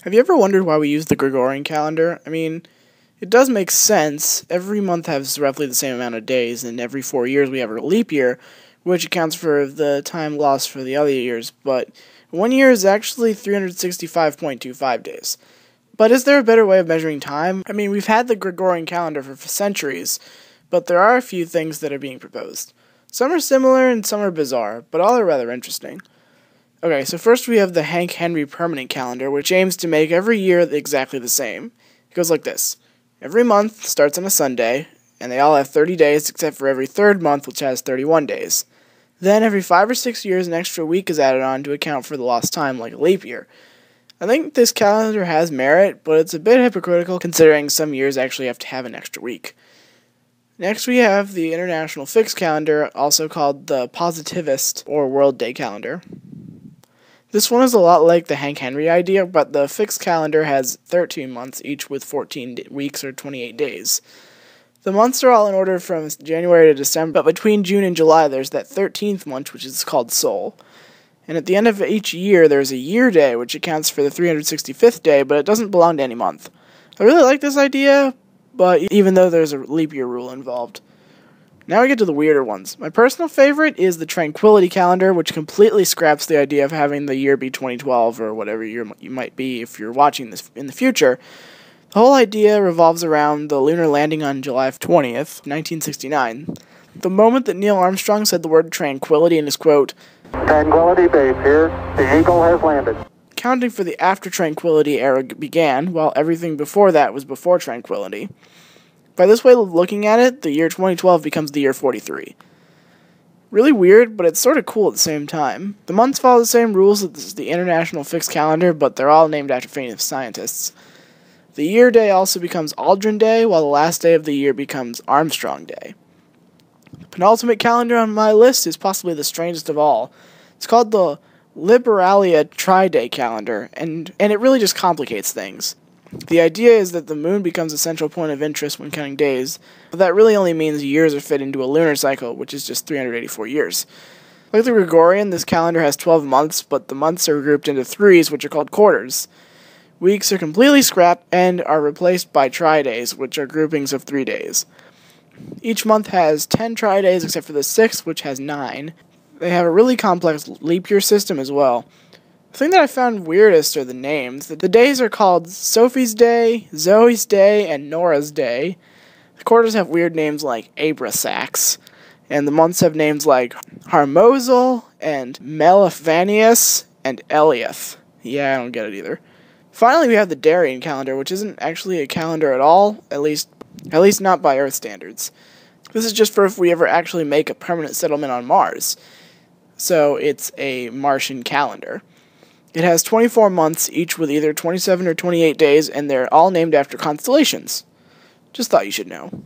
Have you ever wondered why we use the Gregorian calendar? I mean, it does make sense. Every month has roughly the same amount of days, and every 4 years we have a leap year, which accounts for the time lost for the other years, but 1 year is actually 365.25 days. But is there a better way of measuring time? I mean, we've had the Gregorian calendar for centuries, but there are a few things that are being proposed. Some are similar and some are bizarre, but all are rather interesting. Okay, so first we have the Hank Henry permanent calendar, which aims to make every year exactly the same. It goes like this. Every month starts on a Sunday, and they all have 30 days except for every third month, which has 31 days. Then every 5 or 6 years, an extra week is added on to account for the lost time, like a leap year. I think this calendar has merit, but it's a bit hypocritical considering some years actually have to have an extra week. Next we have the International Fixed Calendar, also called the Positivist or World Day Calendar. This one is a lot like the Hank Henry idea, but the fixed calendar has 13 months, each with 14 weeks or 28 days. The months are all in order from January to December, but between June and July there's that 13th month, which is called Sol. And at the end of each year there's a year day, which accounts for the 365th day, but it doesn't belong to any month. I really like this idea, but even though there's a leap year rule involved. Now we get to the weirder ones. My personal favorite is the Tranquility Calendar, which completely scraps the idea of having the year be 2012 or whatever year you might be if you're watching this in the future. The whole idea revolves around the lunar landing on July 20th, 1969. The moment that Neil Armstrong said the word tranquility in his quote, "Tranquility Base here, the Eagle has landed." Counting for the after Tranquility era began, while everything before that was before Tranquility. By this way of looking at it, the year 2012 becomes the year 43. Really weird, but it's sort of cool at the same time. The months follow the same rules as the International Fixed Calendar, but they're all named after famous scientists. The year day also becomes Aldrin Day, while the last day of the year becomes Armstrong Day. The penultimate calendar on my list is possibly the strangest of all. It's called the Liberalia Tri-Day Calendar, and it really just complicates things. The idea is that the moon becomes a central point of interest when counting days, but that really only means years are fit into a lunar cycle, which is just 384 years. Like the Gregorian, this calendar has 12 months, but the months are grouped into threes, which are called quarters. Weeks are completely scrapped and are replaced by tri-days, which are groupings of 3 days. Each month has 10 tri-days except for the 6th, which has 9. They have a really complex leap year system as well. The thing that I found weirdest are the names. The days are called Sophie's Day, Zoe's Day, and Nora's Day. The quarters have weird names like Abrasax, and the months have names like Harmozal, and Melifanius, and Eliath. Yeah, I don't get it either. Finally, we have the Darien calendar, which isn't actually a calendar at all, at least not by Earth standards. This is just for if we ever actually make a permanent settlement on Mars. So it's a Martian calendar. It has 24 months, each with either 27 or 28 days, and they're all named after constellations. Just thought you should know.